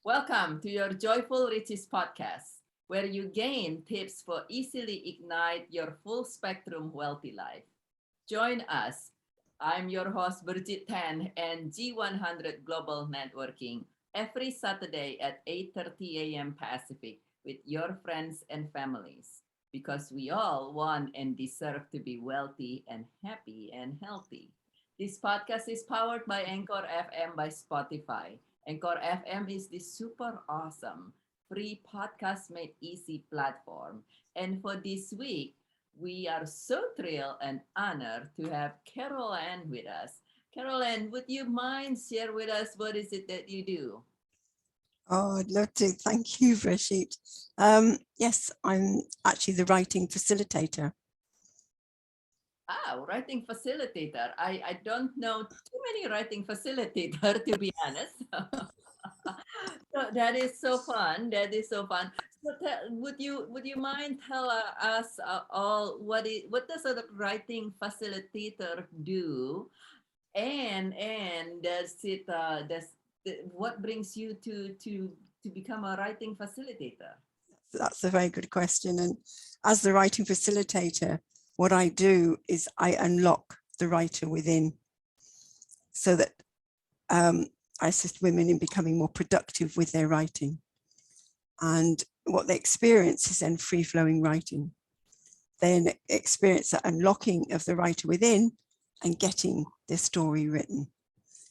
Welcome to your Joyful Riches podcast, where you gain tips for easily ignite your full spectrum wealthy life. Join us. I'm your host, Burjit Tan, and G100 Global Networking every Saturday at 8:30 a.m. Pacific with your friends and families because we all want and deserve to be wealthy and happy and healthy. This podcast is powered by Anchor FM by Spotify. Anchor FM is the super awesome free podcast made easy platform. And for this week, we are so thrilled and honored to have Carol Ann with us. Carol Ann, would you mind share with us what is it that you do? Oh, I'd love to. Thank you, Rashid. Yes, I'm actually the writing facilitator. Writing facilitator. I don't know too many writing facilitator to be honest. So that is so fun. That is so fun. So would you mind tell us all what does a writing facilitator do, and what brings you to become a writing facilitator? That's a very good question. And as the writing facilitator, what I do is I unlock the writer within so that I assist women in becoming more productive with their writing. And what they experience is then free-flowing writing. They experience that unlocking of the writer within and getting their story written,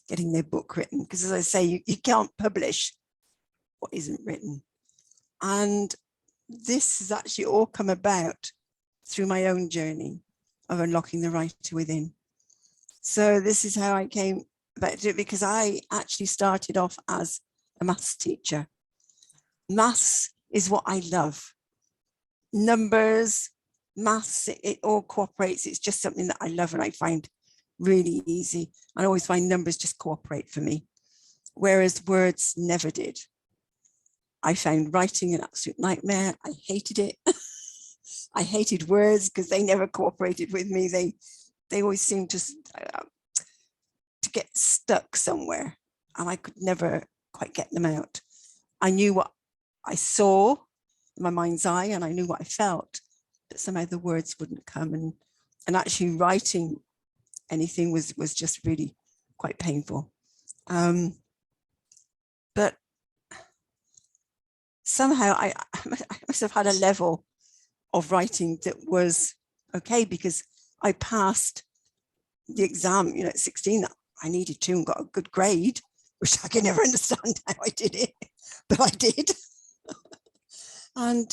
getting their book written. Because as I say, you can't publish what isn't written. And this has actually all come about through my own journey of unlocking the writer within. So this is how I came about to it, because I actually started off as a maths teacher. Maths is what I love. Numbers, maths, it all cooperates. It's just something that I love and I find really easy. I always find numbers just cooperate for me, whereas words never did. I found writing an absolute nightmare. I hated it. I hated words because they never cooperated with me. They always seemed to get stuck somewhere, and I could never quite get them out. I knew what I saw in my mind's eye, and I knew what I felt, but somehow the words wouldn't come. And actually writing anything was just really quite painful. But somehow I must have had a level of writing that was okay, because I passed the exam, at 16. I needed to and got a good grade, which I can never understand how I did it, but I did. And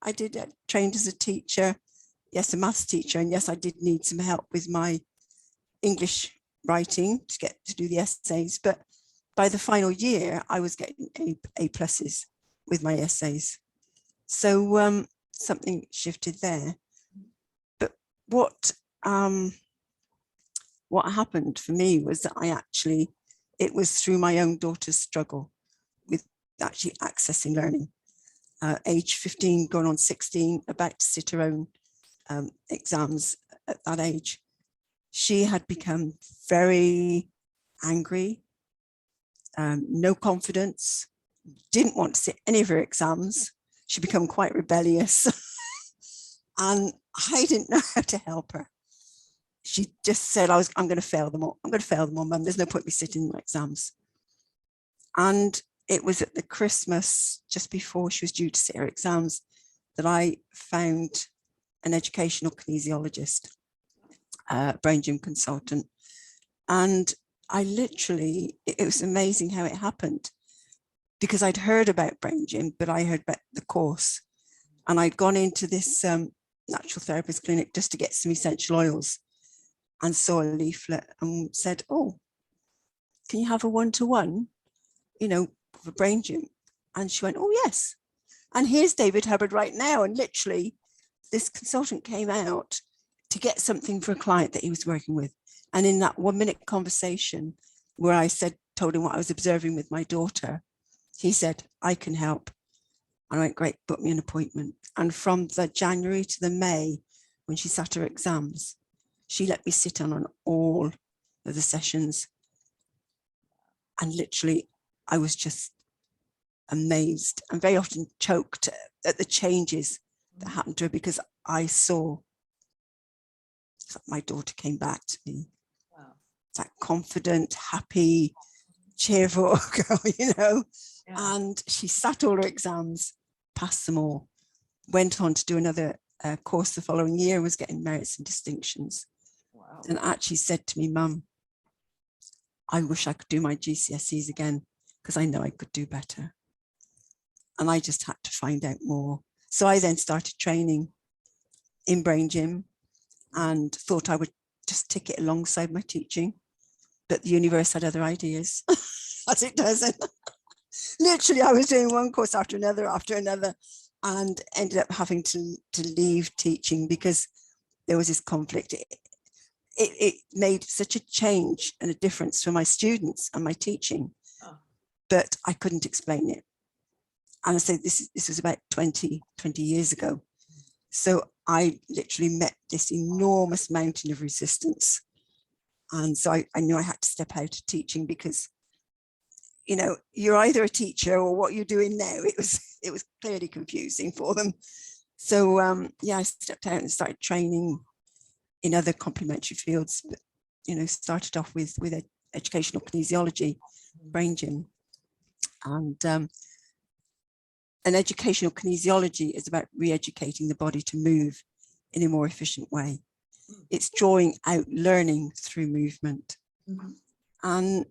I did trained as a teacher, yes, a maths teacher, and yes, I did need some help with my English writing to get to do the essays. But by the final year, I was getting A pluses with my essays. So something shifted there. But what happened for me was that it was through my own daughter's struggle with actually accessing learning. Age 15, going on 16, about to sit her own exams at that age. She had become very angry, no confidence, didn't want to sit any of her exams. She'd become quite rebellious. And I didn't know how to help her. She just said, I'm going to fail them all. I'm going to fail them all, Mum. There's no point me sitting my exams. And it was at the Christmas, just before she was due to sit her exams, that I found an educational kinesiologist, brain gym consultant. And it was amazing how it happened, because I'd heard about brain gym, but I heard about the course. And I'd gone into this natural therapist clinic just to get some essential oils, and saw a leaflet and said, oh, can you have a one-to-one, for brain gym? And she went, oh, yes. And here's David Hubbard right now. And literally, this consultant came out to get something for a client that he was working with. And in that 1-minute conversation where I told him what I was observing with my daughter, he said, I can help. And I went, great, book me an appointment. And from the January to the May, when she sat her exams, she let me sit on all of the sessions. And literally, I was just amazed and very often choked at the changes that happened to her, because I saw my daughter came back to me. Wow. That confident, happy, cheerful girl, you know. Yeah. And she sat all her exams, passed them all, went on to do another course the following year, was getting merits and distinctions. Wow. And actually said to me, Mum, I wish I could do my GCSEs again, because I know I could do better. And I just had to find out more. So I then started training in Brain Gym and thought I would just tick it alongside my teaching. But the universe had other ideas, as it does. And literally, I was doing one course after another, and ended up having to leave teaching because there was this conflict. It made such a change and a difference for my students and my teaching, but I couldn't explain it. And I say this was about 20 years ago. So I literally met this enormous mountain of resistance. And so I knew I had to step out of teaching, because, you know, you're either a teacher or what you're doing now. It was clearly confusing for them. So yeah, I stepped out and started training in other complementary fields, but, you know, started off with educational kinesiology, Brain Gym. And educational kinesiology is about re-educating the body to move in a more efficient way. It's drawing out learning through movement. Mm-hmm. And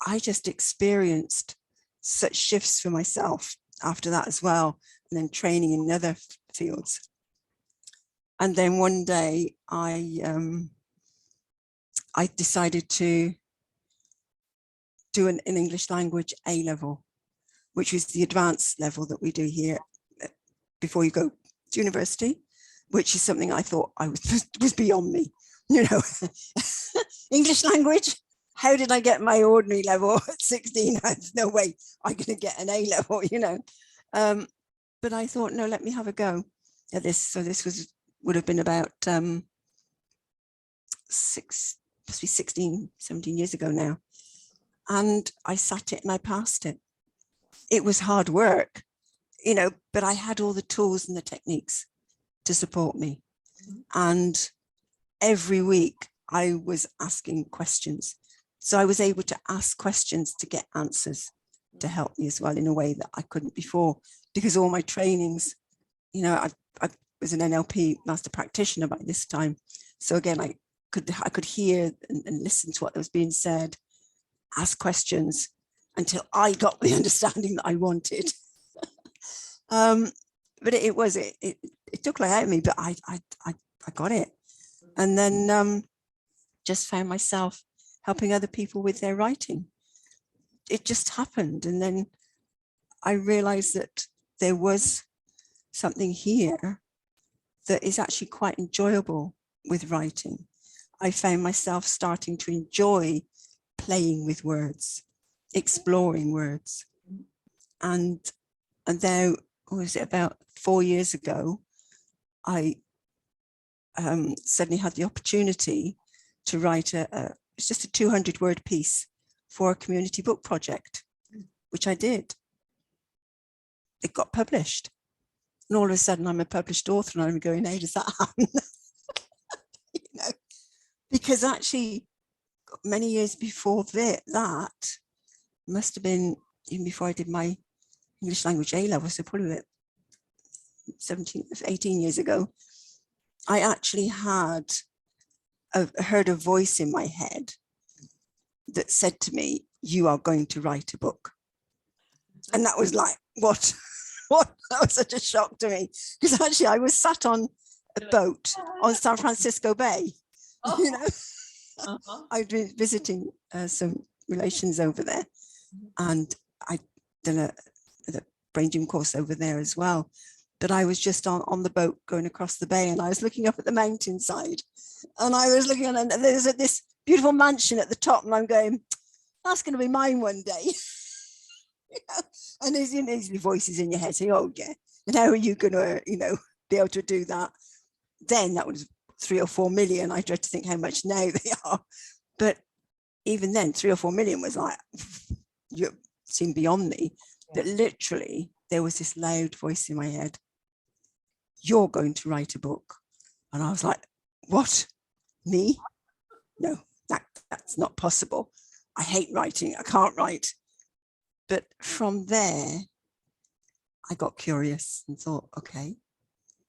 I just experienced such shifts for myself after that as well, and then training in other fields. And then one day I decided to do an English language A level, which is the advanced level that we do here before you go to university, which is something I thought was beyond me. You know, English language, how did I get my ordinary level at 16? There's no way I'm going to get an A level, you know. But I thought, no, let me have a go at this. So this would have been about 16, 17 years ago now. And I sat it and I passed it. It was hard work, you know, but I had all the tools and the techniques to support me. And every week I was asking questions. So I was able to ask questions to get answers to help me as well in a way that I couldn't before, because all my trainings, you know, I was an NLP master practitioner by this time. So again, I could hear and listen to what was being said, ask questions until I got the understanding that I wanted. But it took like out of me, but I got it. And then just found myself helping other people with their writing. It just happened. And then I realized that there was something here that is actually quite enjoyable with writing. I found myself starting to enjoy playing with words, exploring words. And then, what was it, about 4 years ago, I suddenly had the opportunity to write it's just a 200-word piece for a community book project, which I did. It got published. And all of a sudden I'm a published author and I'm going, how does that happen? You know, because actually many years before that must have been even before I did my English language A level, so probably about 18 years ago, I actually heard a voice in my head that said to me, you are going to write a book. And that was like, what? That was such a shock to me, because actually I was sat on a boat on San Francisco Bay. You know, I'd been visiting some relations over there, and I'd done a Brain Gym course over there as well. But I was just on the boat going across the bay, and I was looking up at the mountainside, and I was looking, and there's this beautiful mansion at the top, and I'm going, that's going to be mine one day. You know? And there's these voices in your head saying, oh yeah, and how are you going to, you know, be able to do that? Then that was 3 or 4 million. I dread to think how much now they are. But even then, 3 or 4 million was like, you seem beyond me. that literally there was this loud voice in my head, you're going to write a book. And I was like, what? Me? No, that's not possible. I hate writing. I can't write. But from there, I got curious and thought, okay,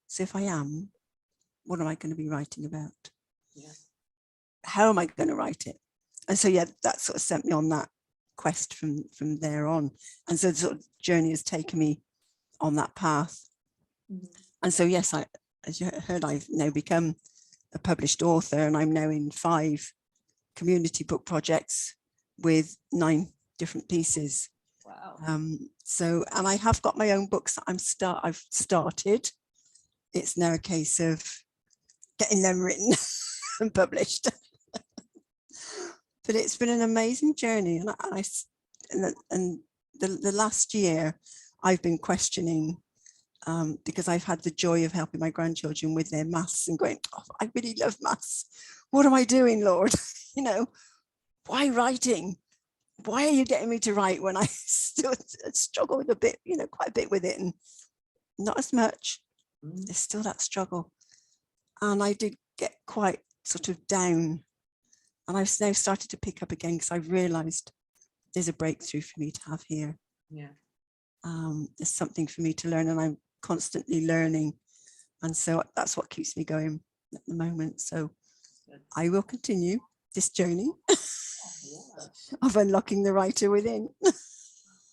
so if I am, what am I going to be writing about? Yeah. How am I going to write it? And so, yeah, that sort of sent me on that quest from there on. And so the sort of journey has taken me on that path. Mhm. And so, yes, as you heard, I've now become a published author, and I'm now in 5 community book projects with 9 different pieces. Wow. So, and I have got my own books that I've started. It's now a case of getting them written and published. But it's been an amazing journey, and the last year I've been questioning, because I've had the joy of helping my grandchildren with their maths and going, oh, I really love maths. What am I doing, Lord? Why writing? Why are you getting me to write when I still struggle with quite a bit with it, and not as much. There's still that struggle. And I did get quite sort of down, and I've now started to pick up again because I've realized there's a breakthrough for me to have here. Yeah. There's something for me to learn, and I'm constantly learning. And so that's what keeps me going at the moment. So I will continue this journey of unlocking the writer within.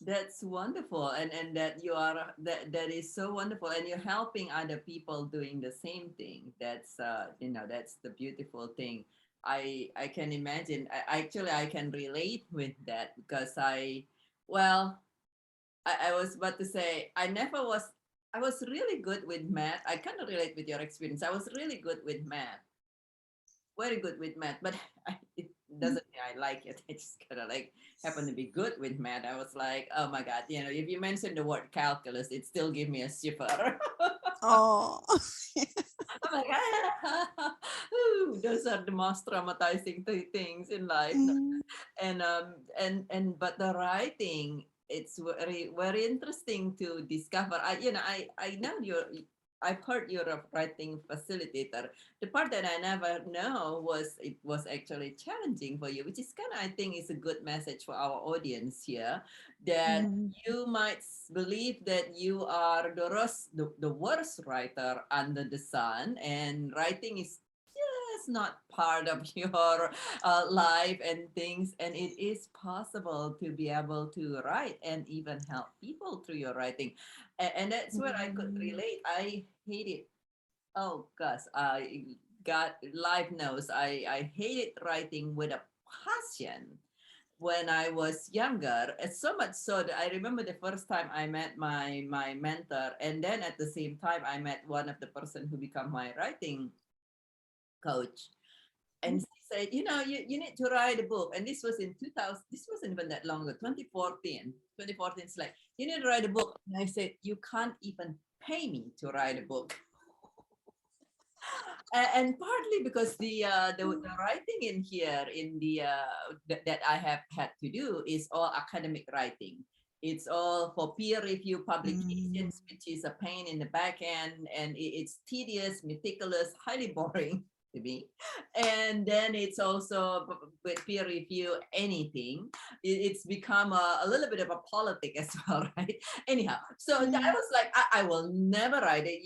That's wonderful, and that you are that is so wonderful, and you're helping other people doing the same thing. That's that's the beautiful thing. I can imagine. I can relate with that because I was about to say I was really good with math. I kind of relate with your experience. I was really good with math, very good with math, but it doesn't mean I like it. I just kind of like happen to be good with math. I was like, oh my God, if you mention the word calculus, it still give me a shiver. Oh, I'm like, ooh, those are the most traumatizing things in life. But the writing, it's very very interesting to discover. I know I've heard you're a writing facilitator. The part that I never know was it was actually challenging for you, which is kind of, I think, is a good message for our audience here, that you might believe that you are the worst writer under the sun, and writing is just not part of your life and things, and it is possible to be able to write and even help people through your writing. And that's where I could relate. I hate it. Oh gosh, I got life knows I hated writing with a passion when I was younger. It's so much so that I remember the first time I met my mentor, and then at the same time I met one of the person who become my writing coach. And she said, you need to write a book. And this was in 2000, this wasn't even that long ago, 2014. 2014, it's like, you need to write a book. And I said, you can't even pay me to write a book. And partly because the writing in here in the that I have had to do is all academic writing. It's all for peer review publications, which is a pain in the back end, and it's tedious, meticulous, highly boring to me. And then it's also with peer review anything, it's become a little bit of a politic as well, right? Anyhow, so I was like, I will never write it.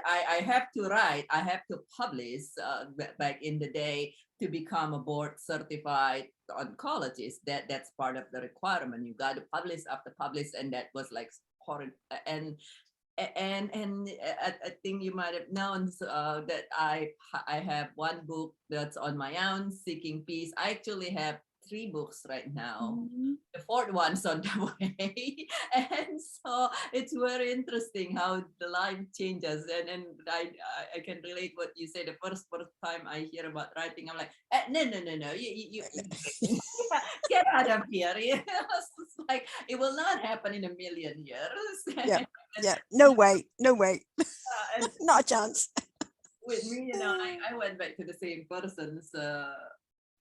I have to write, I have to publish. Back in the day, to become a board certified oncologist, that's part of the requirement. You got to publish after publish, and that was like horrid. And I think you might have known that I have one book that's on my own, Seeking Peace. I actually have 3 books right now. The 4th one's on the way. And so it's very interesting how the life changes. And I can relate what you say. The first time I hear about writing, I'm like, no. You get out of here. It's like, it will not happen in a million years. Yeah. No way. And Not a chance. with me, I went back to the same person's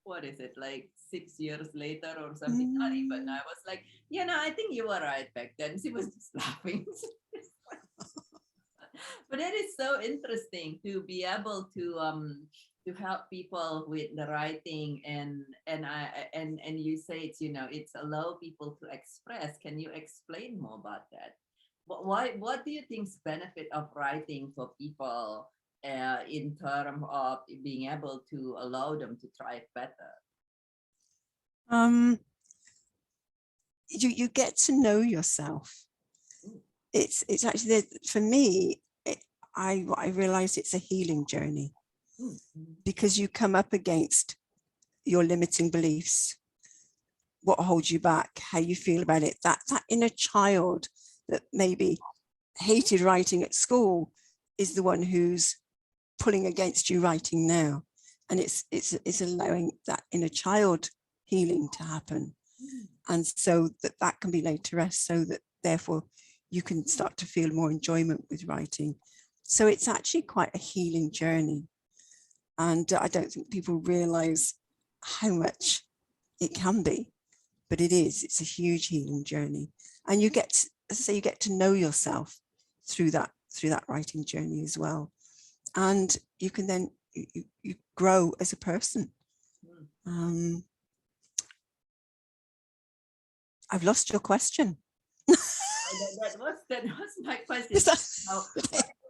what is it, like 6 years later or something? Not even. I was like, yeah, no, I think you were right back then. She was just laughing. But it is so interesting to be able to help people with the writing, and you say it's, you know, it's allow people to express. Can you explain more about that? What do you think's benefit of writing for people in terms of being able to allow them to thrive better? You get to know yourself. It's actually, for me, I realize it's a healing journey, because you come up against your limiting beliefs, what holds you back, how you feel about it. That inner child that maybe hated writing at school is the one who's pulling against you writing now. And it's allowing that inner child healing to happen. And so that can be laid to rest, so that therefore you can start to feel more enjoyment with writing. So it's actually quite a healing journey. And I don't think people realize how much it can be, but it is. It's a huge healing journey. And you get, as I say, you get to know yourself through that writing journey as well. And you can then, you grow as a person. I've lost your question. That was my question. How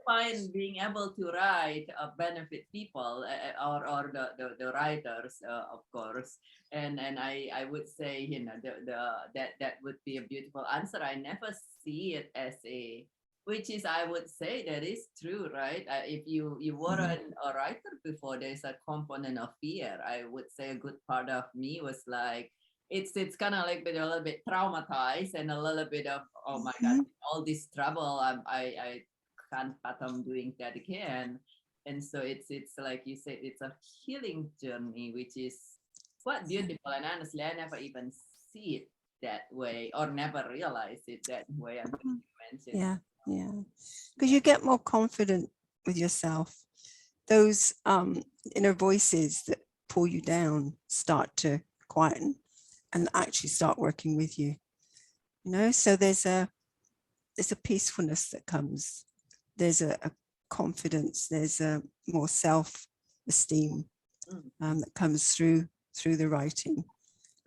find being able to write benefit people, or the writers, of course, and I would say, you know, that would be a beautiful answer. I never see it as a, which is, I would say that is true, right? If you weren't a writer before, there's a component of fear. I would say a good part of me was like, it's kind of like a little bit traumatized, and a little bit of, oh my God, all this trouble, I can't fathom doing that again. And so it's like you said, it's a healing journey, which is quite beautiful. And honestly, I never even see it that way, or never realized it that way until you mentioned. Yeah, because you get more confident with yourself. Those inner voices that pull you down start to quieten and actually start working with you. You know, so there's a peacefulness that comes. There's a confidence. There's a more self-esteem that comes through the writing,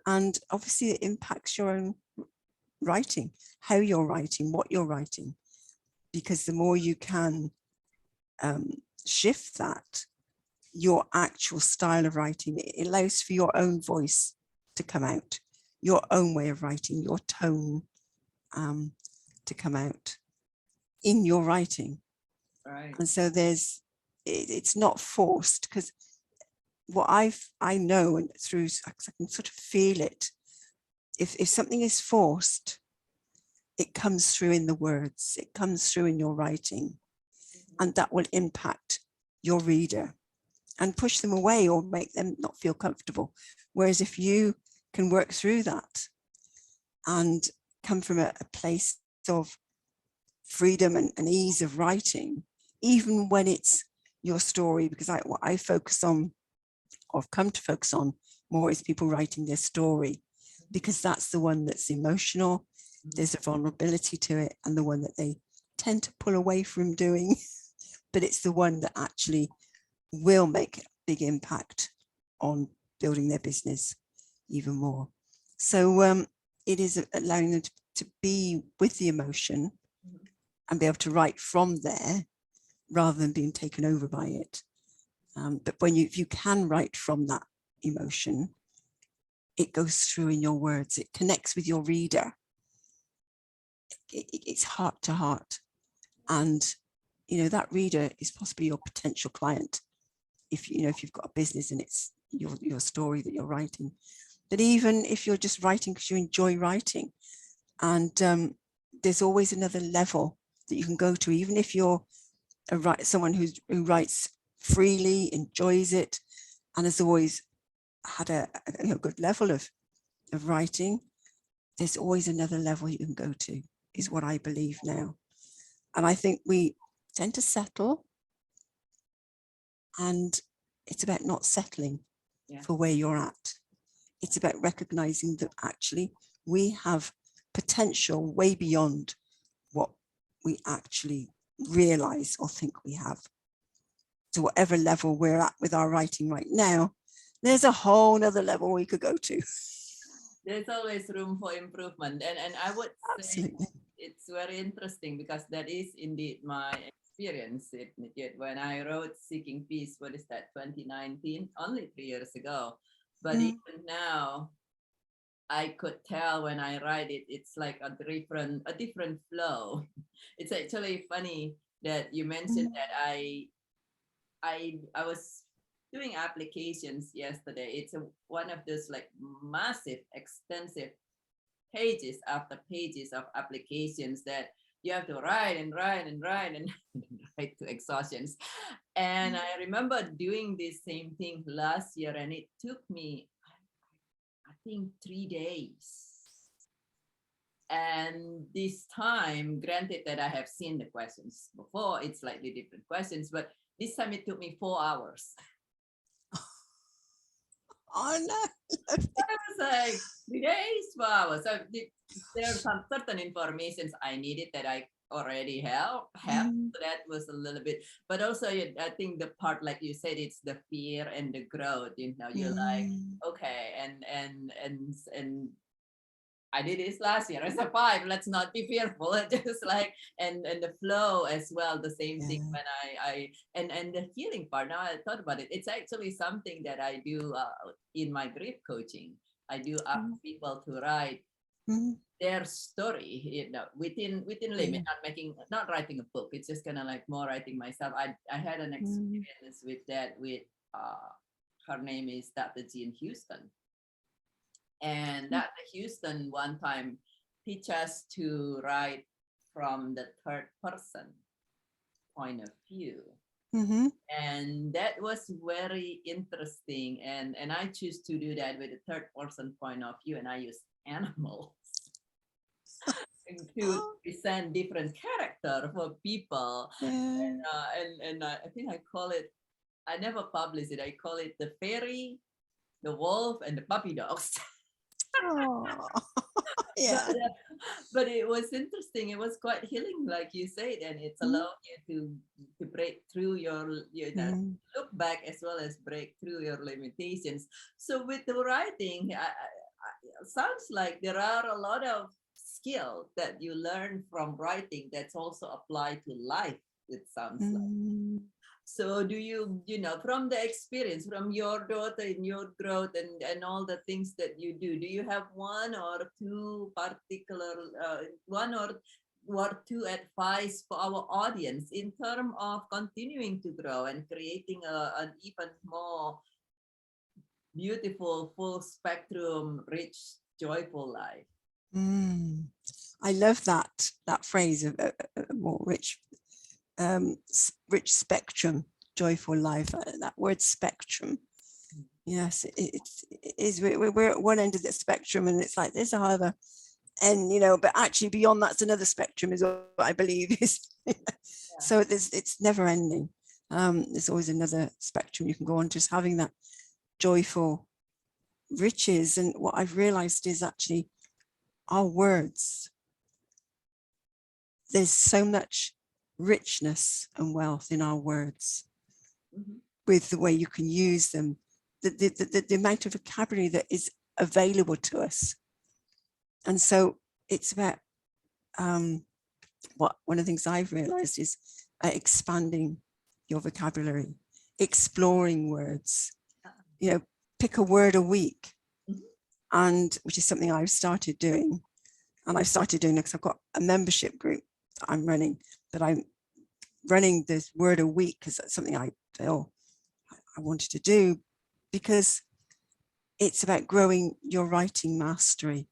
and obviously it impacts your own writing, how you're writing, what you're writing, because the more you can shift that, your actual style of writing, it allows for your own voice to come out, your own way of writing, your tone to come out in your writing. Right. And so it's not forced, because what I know, and through, I can sort of feel it, if something is forced, it comes through in the words, it comes through in your writing, and that will impact your reader and push them away or make them not feel comfortable. Whereas if you can work through that and come from a place of freedom and ease of writing, even when it's your story, because what I focus on, or have come to focus on more, is people writing their story, because that's the one that's emotional, there's a vulnerability to it, and the one that they tend to pull away from doing, but it's the one that actually will make a big impact on building their business even more. So it is allowing them to be with the emotion and be able to write from there rather than being taken over by it. But if you can write from that emotion, it goes through in your words, it connects with your reader. It's heart to heart. And, you know, that reader is possibly your potential client. If you've got a business and it's your story that you're writing. But even if you're just writing because you enjoy writing, and there's always another level that you can go to, even if you're someone who writes freely, enjoys it, and has always had a good level of writing, there's always another level you can go to, is what I believe now. And I think we tend to settle, and it's about not settling. Yeah. for where you're at. It's about recognizing that actually we have potential way beyond what we actually realize or think we have. To whatever level we're at with our writing right now, there's a whole nother level we could go to. There's always room for improvement. And I would say Absolutely. it's very interesting because that is indeed my experience. When I wrote Seeking Peace, what is that, 2019, only 3 years ago. But even now, I could tell when I write it, it's like a different flow. It's actually funny that you mentioned that I was doing applications yesterday. It's one of those like massive, extensive pages after pages of applications that you have to write and write and write and write to exhaustions. And I remember doing this same thing last year, and it took me, I think, 3 days. And this time, granted that I have seen the questions before, it's slightly different questions, but this time it took me 4 hours. Oh no. I was like 3 days, 4 hours. So there are some certain informations I needed that I already have. So that was a little bit, but also I think the part, like you said, it's the fear and the growth. You're like, okay, and I did this last year. I survived. Let's not be fearful. Just like and the flow as well. The same thing when I and the healing part. Now I thought about it. It's actually something that I do in my grief coaching. I do ask people to write their story, within limit. Not writing a book. It's just kind of like more writing myself. I had an experience with that. With her name is Dr. Jean Houston. And Dr. Houston one time teach us to write from the third person point of view. And that was very interesting. And I choose to do that with the third person point of view, and I use animals to present different character for people. And I think I call it, I never publish it, I call it the fairy, the wolf, and the puppy dogs. Yeah. But it was interesting. It was quite healing, like you said, and it's allowed you to break through your look back as well as break through your limitations. So with the writing, sounds like there are a lot of skill that you learn from writing that's also applied to life. It sounds like. So do you from the experience, from your daughter in your growth and all the things that you do you have one or two particular, one or two advice for our audience in terms of continuing to grow and creating an even more beautiful, full spectrum, rich, joyful life? I love that phrase of more rich spectrum, joyful life. That word spectrum, yes, it is. We're at one end of the spectrum, and it's like there's a other end, but actually beyond that's another spectrum, is what I believe is. So it's never ending. There's always another spectrum you can go on, just having that joyful riches. And what I've realized is actually our words, there's so much richness and wealth in our words, with the way you can use them, the amount of vocabulary that is available to us. And so it's about one of the things I've realized is expanding your vocabulary, exploring words, pick a word a week, and which is something I've started doing. And I've started doing it because I've got a membership group that I'm running, that I'm running this word a week because that's something I feel I wanted to do, because it's about growing your writing mastery.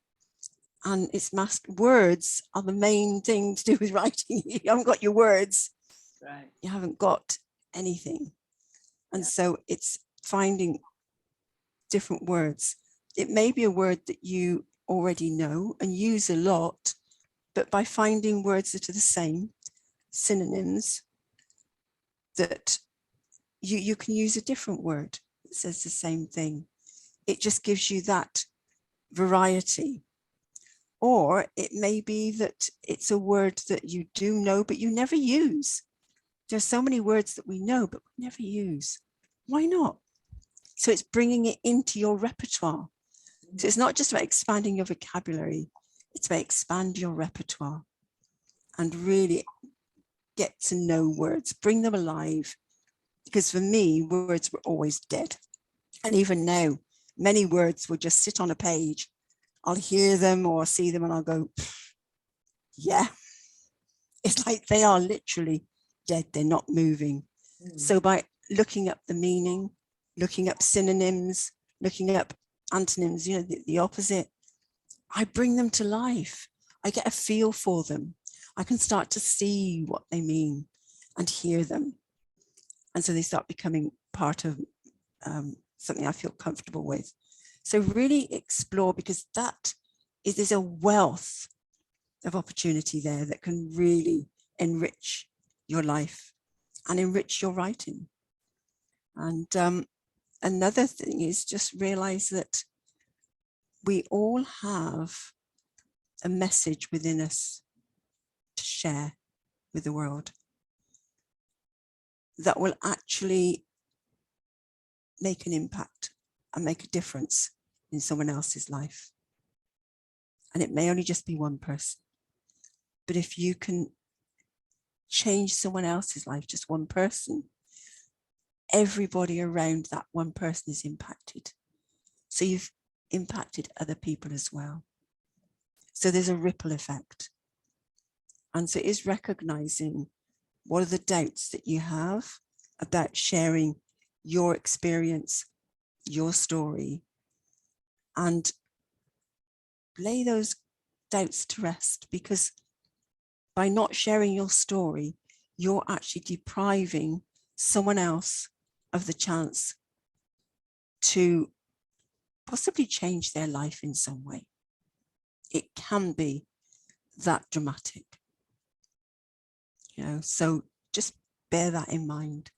And it's words are the main thing to do with writing. You haven't got your words, right? You haven't got anything. And so it's finding different words. It may be a word that you already know and use a lot, but by finding words that are the same, synonyms, that you can use a different word. that says the same thing. It just gives you that variety. Or it may be that it's a word that you do know, but you never use. There's so many words that we know, but we never use. Why not? So it's bringing it into your repertoire. So it's not just about expanding your vocabulary, it's about expand your repertoire and really get to know words, bring them alive. Because for me, words were always dead. And even now, many words will just sit on a page. I'll hear them or see them and I'll go, yeah. It's like they are literally dead. They're not moving. So by looking up the meaning, looking up synonyms, looking up antonyms, you know, the opposite, I bring them to life. I get a feel for them. I can start to see what they mean and hear them. And so they start becoming part of something I feel comfortable with. So really explore, because there's a wealth of opportunity there that can really enrich your life and enrich your writing. And another thing is just realize that we all have a message within us to share with the world that will actually make an impact and make a difference in someone else's life. And it may only just be one person, but if you can change someone else's life, just one person, everybody around that one person is impacted. So you've impacted other people as well. So there's a ripple effect. And so it is recognizing what are the doubts that you have about sharing your experience, your story, and lay those doubts to rest, because by not sharing your story, you're actually depriving someone else of the chance to possibly change their life in some way. It can be that dramatic, you know, so just bear that in mind.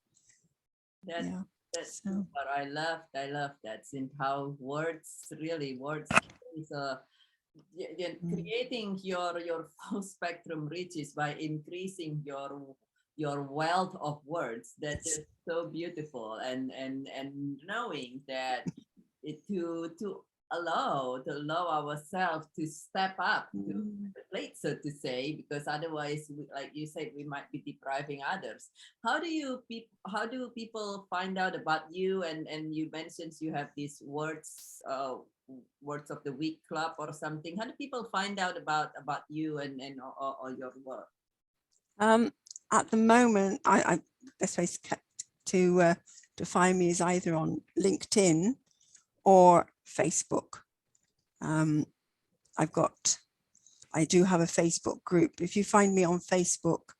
That's what I love that, since how words is creating your full spectrum reaches by increasing your wealth of words. That's just so beautiful, and knowing that to allow ourselves to step up to the plate, so to say, because otherwise, like you said, we might be depriving others. How do people find out about you? And you mentioned you have these words of the week club or something. How do people find out about you and or your work? At the moment, I best way to find me is either on LinkedIn or Facebook. I do have a Facebook group. If you find me on Facebook,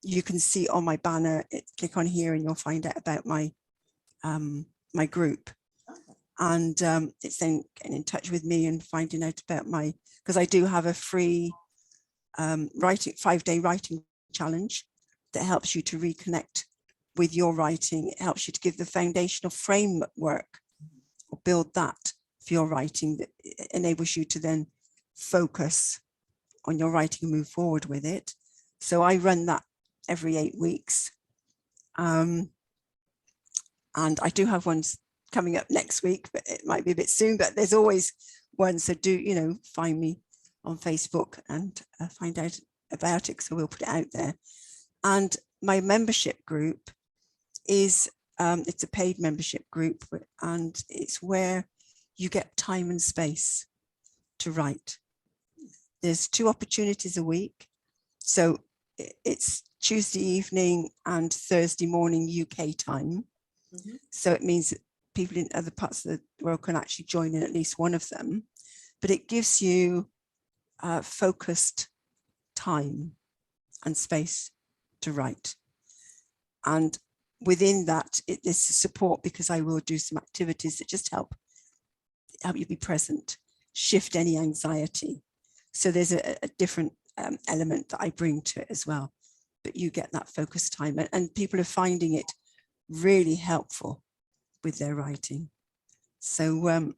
you can see on my banner, click on here and you'll find out about my my group. And it's then getting in touch with me and finding out about because I do have a free 5-day writing challenge that helps you to reconnect with your writing. It helps you to give the foundational framework or build that for your writing, that enables you to then focus on your writing and move forward with it. So I run that every 8 weeks. And I do have ones coming up next week, but it might be a bit soon, but there's always one. So do, find me on Facebook and find out about it, so we'll put it out there. And my membership group is, it's a paid membership group, and it's where you get time and space to write. There's 2 opportunities a week. So it's Tuesday evening and Thursday morning UK time. So it means that people in other parts of the world can actually join in at least one of them. But it gives you focused time and space to write. And within that, there's support, because I will do some activities that just help you be present, shift any anxiety. So there's a different element that I bring to it as well. But you get that focused time, and people are finding it really helpful with their writing. So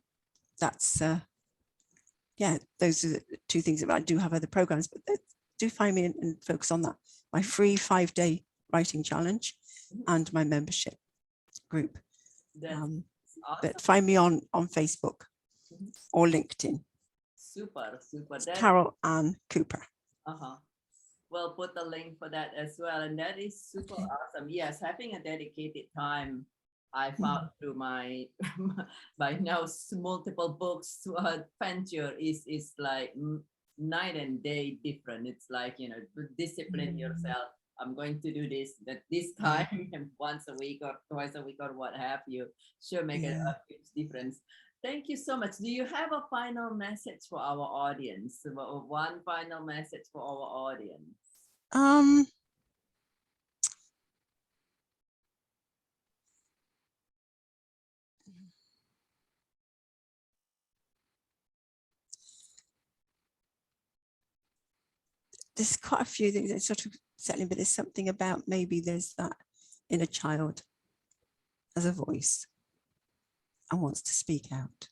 that's yeah, those are the two things. I do have other programs, but do find me and focus on that. My free 5-day writing challenge and my membership group. That's awesome. But find me on Facebook or LinkedIn. Super. It's Carol Ann Cooper. We'll put the link for that as well. And that is super awesome. Yes, having a dedicated time, I found through my by now multiple books to venture is like night and day different. It's like, you know, discipline yourself. I'm going to do this at this time and once a week or twice a week or what have you. Sure, make a huge difference. Thank you so much. Do you have a final message for our audience? One final message for our audience? There's quite a few things that sort of settling, but there's something about maybe there's that inner child as a voice and wants to speak out.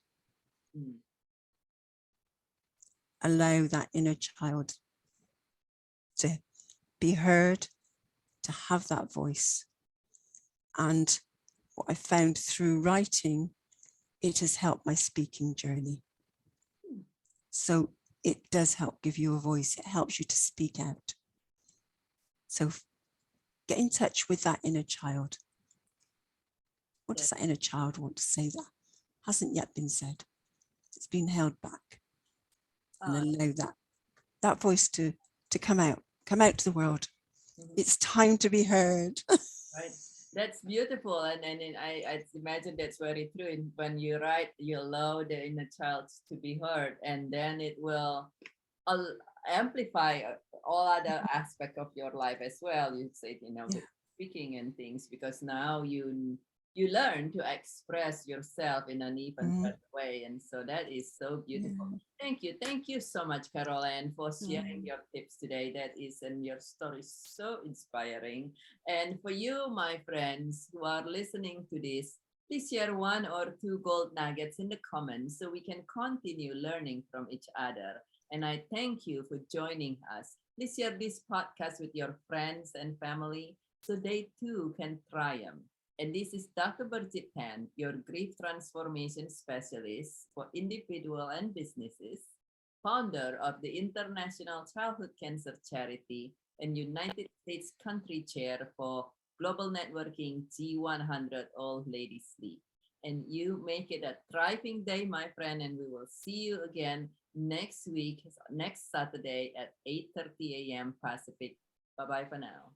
Allow that inner child to be heard, to have that voice. And what I found through writing, it has helped my speaking journey. So it does help give you a voice. It helps you to speak out. So get in touch with that inner child. What does that inner child want to say that hasn't yet been said? It's been held back. And allow that voice to come out to the world. It's time to be heard. Right. That's beautiful. And I imagine that's very true. And when you write, you allow the inner child to be heard, and then it will amplify all other aspects of your life as well. You say, you know, with speaking and things, because now you learn to express yourself in an even better way. And so that is so beautiful. Thank you so much, Carol Ann, for sharing your tips today. That is, and your story is so inspiring. And for you, my friends who are listening to this, please share 1 or 2 gold nuggets in the comments so we can continue learning from each other. And I thank you for joining us. Please share this podcast with your friends and family so they too can triumph. And this is Dr. Birgit Tan, your grief transformation specialist for individual and businesses, founder of the International Childhood Cancer Charity and United States Country Chair for Global Networking G100 All Ladies League. And you make it a thriving day, my friend, and we will see you again next week, next Saturday at 8:30 a.m. Pacific. Bye-bye for now.